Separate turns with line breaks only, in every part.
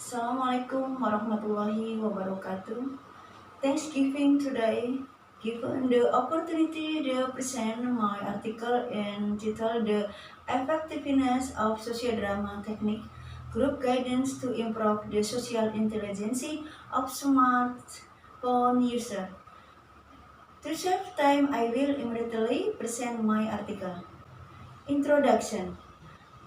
Assalamualaikum warahmatullahi wabarakatuh. Thanksgiving today, given the opportunity to present my article entitled The Effectiveness of Sociodrama Technique, Group Guidance to Improve the Social Intelligence of Smartphone User. To save time, I will immediately present my article. Introduction.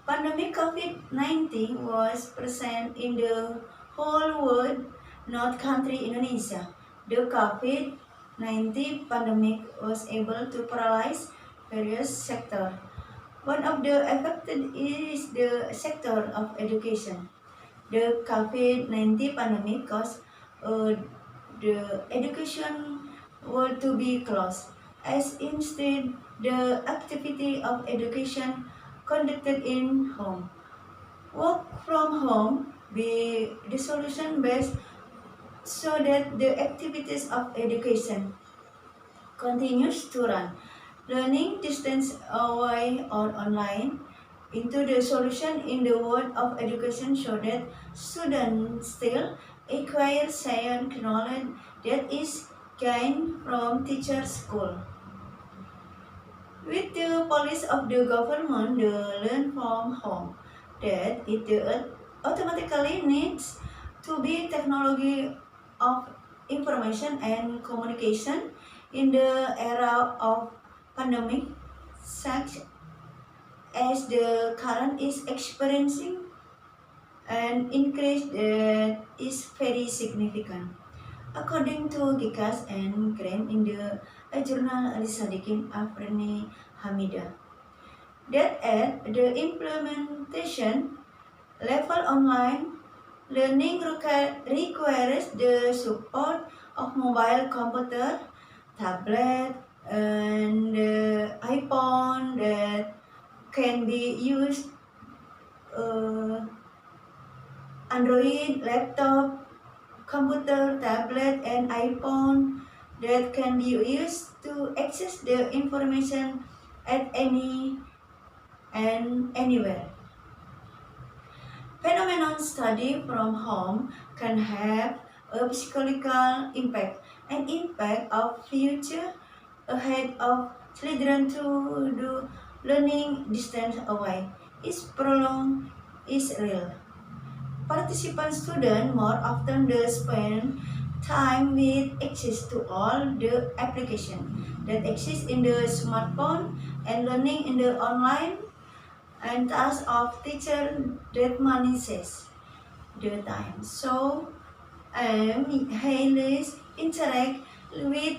Pandemic COVID-19 was present in the whole world, not country Indonesia. The COVID-19 pandemic was able to paralyze various sectors. One of the affected is the sector of education. The COVID-19 pandemic caused the education world to be closed, as instead the activity of education conducted in home. Work from home be the solution best so that the activities of education continues to run. Learning distance away or online into the solution in the world of education so that students still acquire science knowledge that is gained from teacher school. With the policy of the government, the learn from home, that it automatically needs to be technology of information and communication in the era of pandemic, such as the current is experiencing an increase that is very significant. According to Gikas and Graham in the journal Sadikin Afrani Hamida, that at the implementation level online, learning requires the support of mobile computer, tablet, and iPhone that can be used Android, laptop, computer, tablet, and iPhone that can be used to access the information at any and anywhere. Phenomenon study from home can have a psychological impact, an impact of future ahead of children to do learning distance away is prolonged, is real. Participant students more often spend time with access to all the applications that exist in the smartphone and learning in the online and task of teacher that manages the time. So highly interact with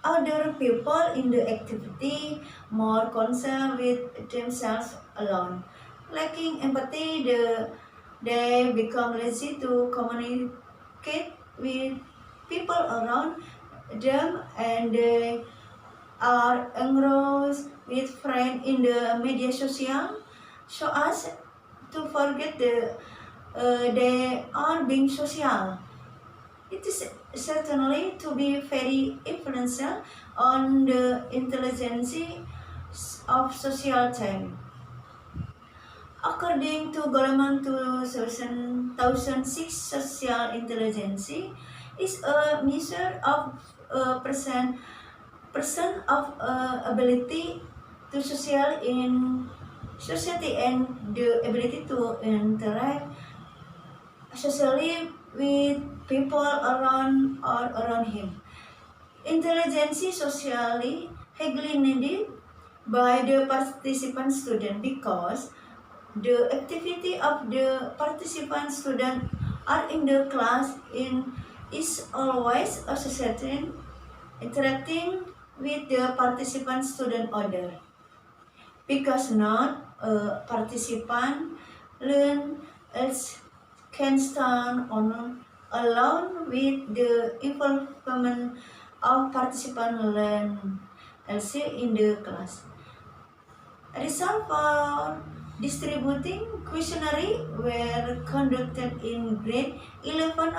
other people in the activity, more concerned with themselves alone. Lacking empathy, they become lazy to communicate with people around them, and they are engrossed with friends in the media social, so as to forget they are being social. It is certainly to be very influential on the intelligence of social change. According to Goleman 2006, social intelligence is a measure of a person of ability to social in society and the ability to interact socially with people around him. Intelligence socially highly needed by the participant student because the activity of the participant student are in the class is always associated interacting with the participant student order, because not a participant learn else can stand on alone with the involvement of participant learn else in the class. Result for distributing questionnaire were conducted in grade 11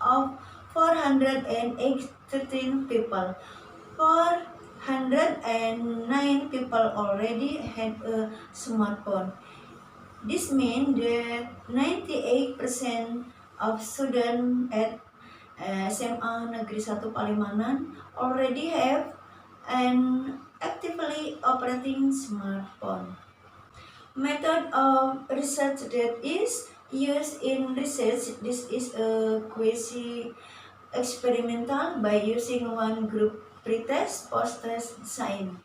of 413 people. 409 people already had a smartphone. This means that 98% of students at SMA Negeri 1 Palimanan already have an actively operating smartphone. Method of research that is used in research. This is a quasi-experimental by using one group pretest, post-test design.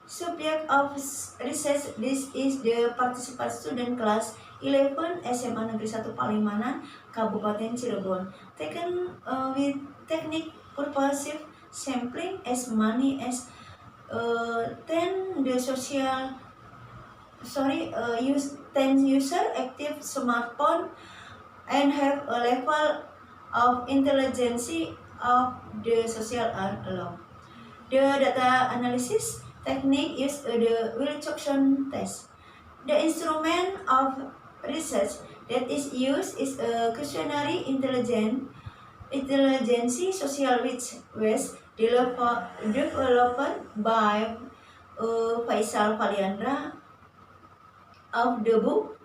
Subject of research, this is the participant student class 11 SMA Negeri 1 Palimanan, Kabupaten Cirebon, taken with technique purposive sampling as many as 10 the use 10 user active smartphone and have a level of intelligence of the social are allowed. The data analysis technique is the Wilcoxon test. The instrument of research that is used is a questionnaire intelligence social which was developed by Faisal Faliandra of the book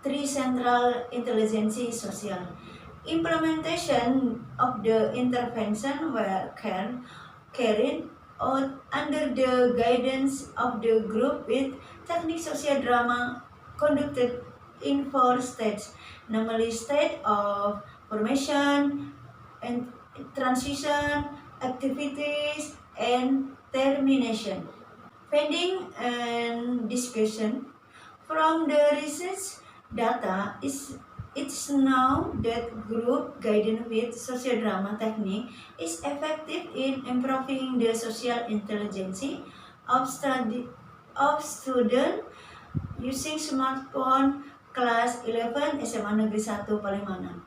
Three Central Intelligence Social. Implementation of the intervention were carried out under the guidance of the group with technique social drama conducted in 4 stages, namely state of formation and transition, activities, and termination. Finding and discussion from the research data it's known that group guidance with social drama technique is effective in improving the social intelligence of student using smartphone class 11 SMA Negeri 1 Palimanan.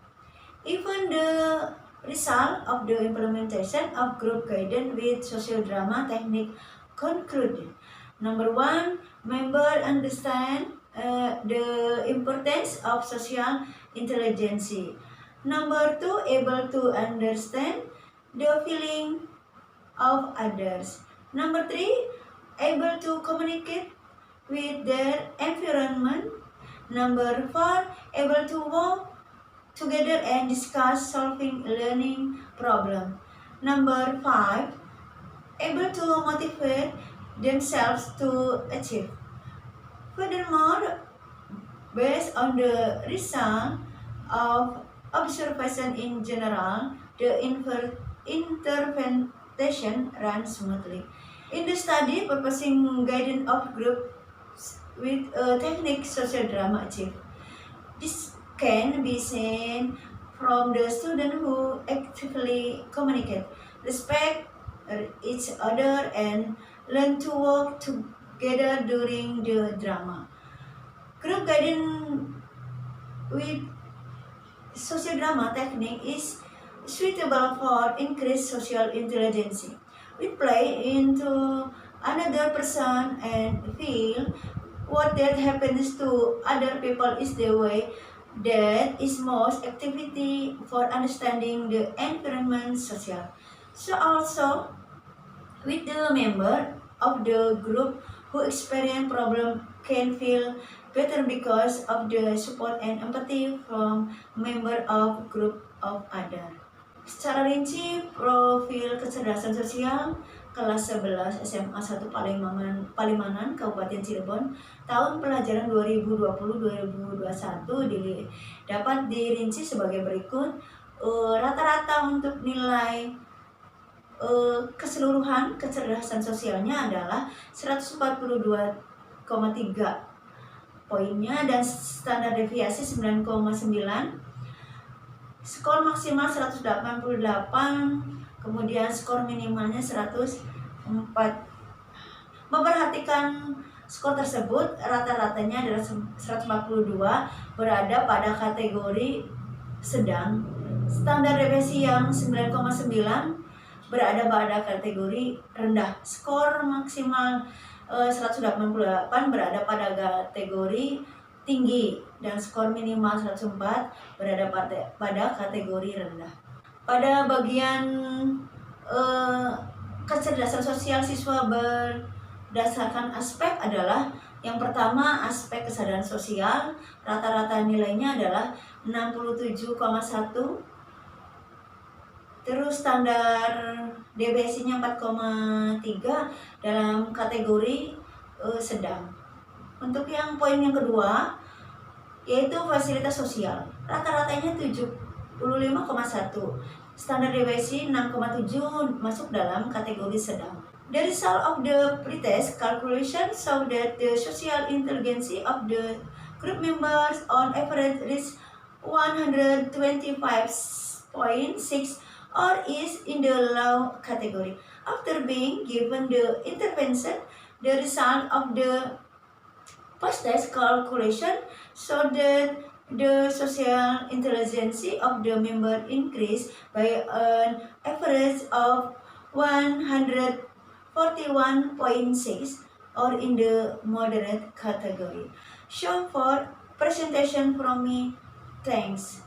Even the result of the implementation of group guidance with social drama technique concluded. Number 1, member understand the importance of social intelligence. Number 2, able to understand the feeling of others. Number 3, able to communicate with their environment. Number 4, able to work together and discuss solving learning problem. Number 5, able to motivate themselves to achieve. Furthermore, based on the result of observation in general, the interpretation runs smoothly. In the study, purposing guidance of groups with a technique social drama achieved. This can be seen from the students who actively communicate, respect each other, and learn to work together during the drama. Group guidance with social drama technique is suitable for increased social intelligence. We play into another person and feel what that happens to other people is the way that is most activity for understanding the environment social. So also with the member of the group who experience problem can feel better because of the support and empathy from member of group of other. Secara rinci, profil kecerdasan sosial kelas 11 SMA 1 Palimanan, Kabupaten Cirebon, tahun pelajaran 2020-2021 dapat dirinci sebagai berikut. Rata-rata untuk nilai keseluruhan kecerdasan sosialnya adalah 142,3 poinnya dan standar deviasi 9,9. Skor maksimal 188, kemudian skor minimalnya 104. Memperhatikan skor tersebut, rata-ratanya adalah 142 berada pada kategori sedang. Standar deviasi yang 9,9 berada pada kategori rendah. Skor maksimal 188 berada pada kategori tinggi dan skor minimal 104 berada pada kategori rendah. Pada bagian kecerdasan sosial siswa berdasarkan aspek adalah yang pertama aspek kesadaran sosial, rata-rata nilainya adalah 67,1. Terus standar DBSI-nya 4,3 dalam kategori sedang. Untuk yang poin yang kedua, yaitu fasilitas sosial. Rata-ratanya 75,1. Standar DBSI 6,7 masuk dalam kategori sedang. The result of the pretest calculation show that the social intelligence of the group members on average reached 125.6 or is in the low category. After being given the intervention, the result of the post-test calculation showed that the social intelligence of the member increased by an average of 141.6 or in the moderate category. So for presentation from me, thanks.